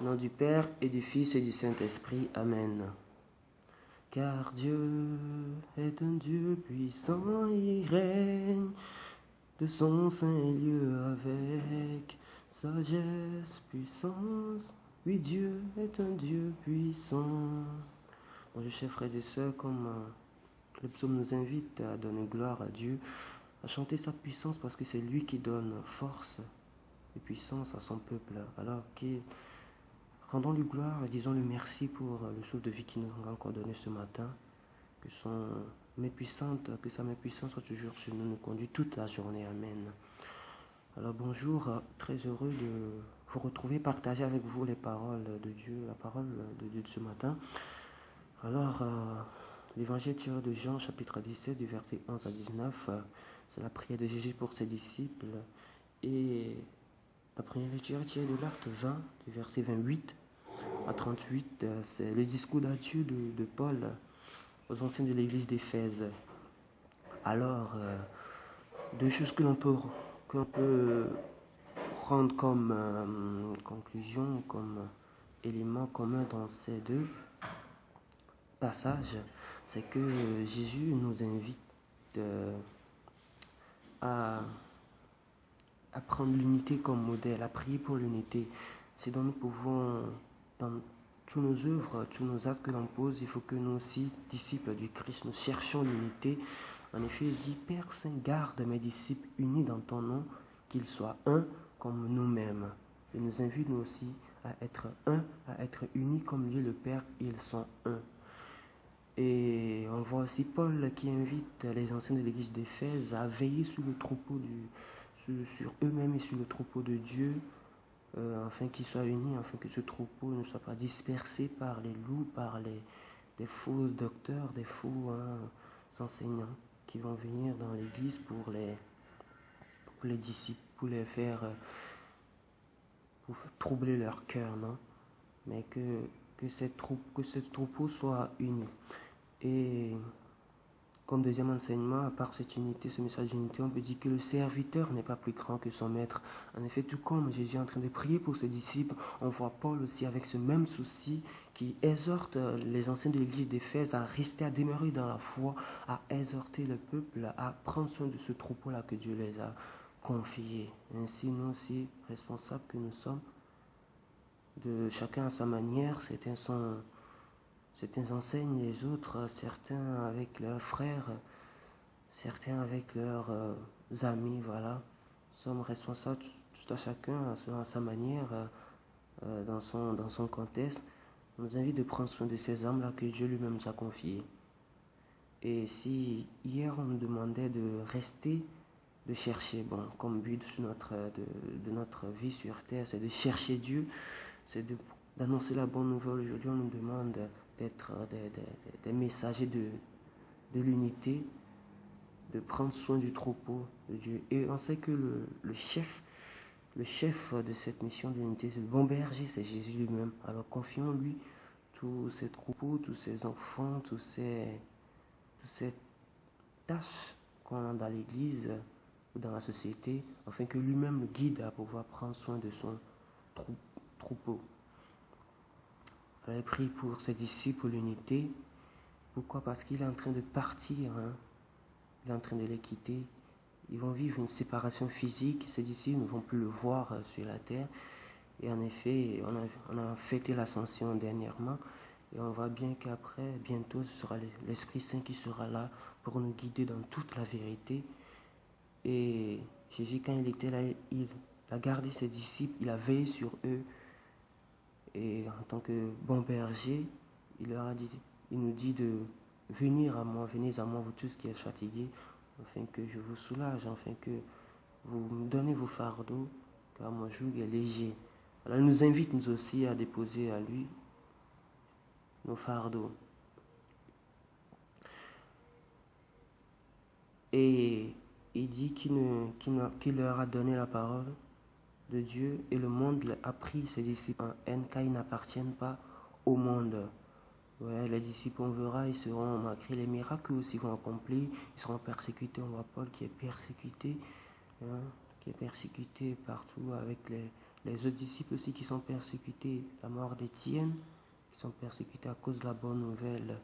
Au nom du Père et du Fils et du Saint-Esprit. Amen. Car Dieu est un Dieu puissant, il règne de son saint lieu avec sagesse, puissance. Oui, Dieu est un Dieu puissant. Bonjour chers frères et sœurs, comme le psaume nous invite à donner gloire à Dieu, à chanter sa puissance parce que c'est lui qui donne force et puissance à son peuple. Alors rendons-lui gloire et disons-lui merci pour le souffle de vie qu'il nous a encore donné ce matin. Que sa main puissante soit toujours sur nous, nous conduit toute la journée. Amen. Alors bonjour, très heureux de vous retrouver, partager avec vous les paroles de Dieu, la parole de Dieu de ce matin. Alors, l'évangile tiré de Jean, chapitre 17, du verset 11 à 19, c'est la prière de Jésus pour ses disciples. Et la première lecture est tirée de l'Acte 20, du verset 28 à 38, c'est le discours d'adieu de Paul aux anciens de l'église d'Éphèse. Alors, deux choses que l'on peut prendre comme conclusion, comme élément commun dans ces deux passages, c'est que Jésus nous invite à prendre l'unité comme modèle, à prier pour l'unité. C'est dont nous pouvons, dans tous nos œuvres, tous nos actes que l'on pose, il faut que nous aussi, disciples du Christ, nous cherchions l'unité. En effet, il dit, Père Saint, garde mes disciples unis dans ton nom, qu'ils soient un comme nous-mêmes. Il nous invite nous aussi à être un, à être unis comme Dieu le Père, ils sont un. Et on voit aussi Paul qui invite les anciens de l'église d'Éphèse à veiller sur le troupeau sur eux-mêmes et sur le troupeau de Dieu, afin qu'ils soient unis, afin que ce troupeau ne soit pas dispersé par les loups, par des faux docteurs, des faux enseignants qui vont venir dans l'église pour les disciples, pour les faire pour troubler leur cœur, non? Mais que ce troupeau soit uni. Et comme deuxième enseignement, à part cette unité, ce message d'unité, on peut dire que le serviteur n'est pas plus grand que son maître. En effet, tout comme Jésus est en train de prier pour ses disciples, on voit Paul aussi avec ce même souci qui exhorte les anciens de l'église d'Éphèse à rester, à demeurer dans la foi, à exhorter le peuple, à prendre soin de ce troupeau-là que Dieu les a confié. Ainsi, nous aussi, responsables que nous sommes, de chacun à sa manière, certains enseignent les autres, certains avec leurs frères, certains avec leurs amis, voilà. Nous sommes responsables tout à chacun à sa manière, dans son contexte. On nous invite de prendre soin de ces âmes-là que Dieu lui-même nous a confiées. Et si hier on nous demandait de rester, de chercher, bon, comme but de notre vie sur terre, c'est de chercher Dieu, c'est d'annoncer la bonne nouvelle. Aujourd'hui, on nous demande d'être des messagers de l'unité, de prendre soin du troupeau de Dieu. Et on sait que le chef de cette mission d'unité, c'est le bon berger, c'est Jésus lui-même. Alors confions-lui tous ces troupeaux, tous ces enfants, toutes ces tâches qu'on a dans l'église ou dans la société, afin que lui-même le guide à pouvoir prendre soin de son troupeau. Elle prie pour ses disciples, pour l'unité. Pourquoi? Parce qu'il est en train de partir, il est en train de les quitter. Ils vont vivre une séparation physique, ses disciples ne vont plus le voir sur la terre. Et en effet, on a fêté l'ascension dernièrement, et on voit bien qu'après, bientôt, ce sera l'Esprit Saint qui sera là pour nous guider dans toute la vérité. Et Jésus, quand il était là, il a gardé ses disciples, il a veillé sur eux. Et en tant que bon berger, il nous dit de venez à moi, vous tous qui êtes fatigués, afin que je vous soulage, afin que vous me donnez vos fardeaux, car mon joug est léger. Alors il nous invite nous aussi à déposer à lui nos fardeaux. Et il dit qu'il leur a donné la parole de Dieu, et le monde a pris ses disciples en haine, car ils n'appartiennent pas au monde. Ouais, les disciples, on verra, ils seront malgré les miracles aussi vont accomplir, ils seront persécutés. On voit Paul qui est persécuté, qui est persécuté partout avec les autres disciples aussi qui sont persécutés, la mort d'Étienne, qui sont persécutés à cause de la bonne nouvelle.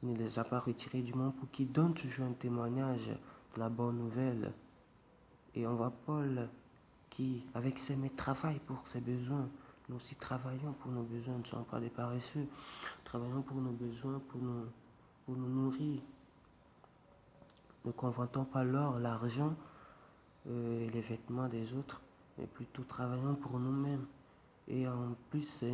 Il ne les a pas retirés du monde pour qu'ils donnent toujours un témoignage de la bonne nouvelle. Et on voit Paul qui, avec ses mains, travaille pour ses besoins. Nous aussi travaillons pour nos besoins, nous ne sommes pas des paresseux. Travaillons pour nos besoins, pour nous nourrir. Ne convoitons pas l'or, l'argent et les vêtements des autres, mais plutôt travaillons pour nous-mêmes. Et en plus,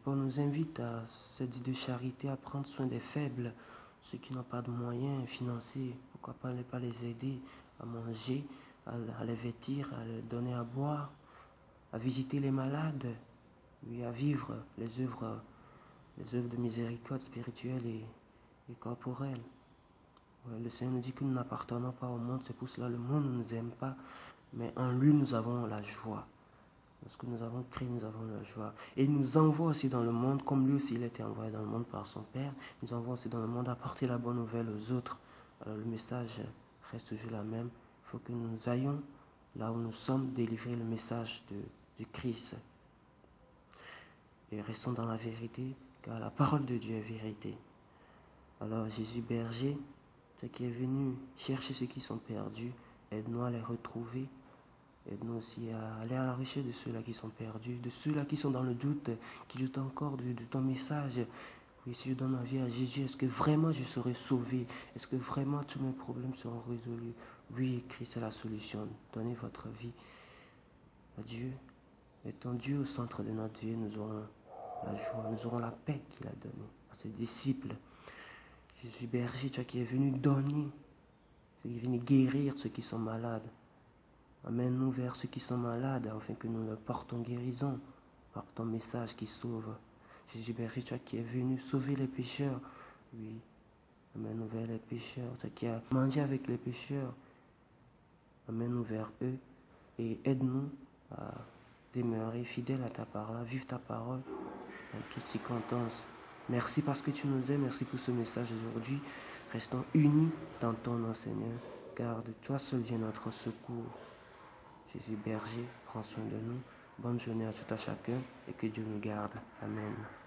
Paul nous invite à cette vie de charité, à prendre soin des faibles, ceux qui n'ont pas de moyens financiers. Pourquoi pas ne pas les aider à manger, à les vêtir, à les donner à boire, à visiter les malades, oui, à vivre les œuvres de miséricorde spirituelle et corporelle. Ouais, le Seigneur nous dit que nous n'appartenons pas au monde, c'est pour cela que le monde ne nous aime pas, mais en lui nous avons la joie. Lorsque nous avons créé, nous avons la joie. Et il nous envoie aussi dans le monde, comme lui aussi il a été envoyé dans le monde par son Père, il nous envoie aussi dans le monde apporter la bonne nouvelle aux autres. Alors le message reste toujours la même. Il faut que nous ayons là où nous sommes délivrer le message du Christ. Et restons dans la vérité, car la parole de Dieu est vérité. Alors Jésus berger, toi qui es venu chercher ceux qui sont perdus, aide-nous à les retrouver. Aide-nous aussi à aller à la recherche de ceux-là qui sont perdus, de ceux-là qui sont dans le doute, qui doutent encore de ton message. Oui, si je donne ma vie à Jésus, est-ce que vraiment je serai sauvé? Est-ce que vraiment tous mes problèmes seront résolus? Oui, Christ est la solution. Donnez votre vie à Dieu. Étant Dieu au centre de notre vie, nous aurons la joie, nous aurons la paix qu'il a donnée à ses disciples. Jésus berger, toi qui es venu donner, qui est venu guérir ceux qui sont malades. Amène-nous vers ceux qui sont malades, afin que nous leur portons guérison par ton message qui sauve. Jésus berger, toi qui es venu sauver les pécheurs, oui, amène-nous vers les pécheurs. Toi qui as mangé avec les pécheurs, amène-nous vers eux et aide-nous à demeurer fidèles à ta parole, à vivre ta parole dans toutes circonstances. Merci parce que tu nous aimes, merci pour ce message aujourd'hui. Restons unis dans ton nom, Seigneur, car de toi seul vient notre secours. Jésus berger, prends soin de nous. Bonne journée à tout à chacun et que Dieu nous garde. Amen.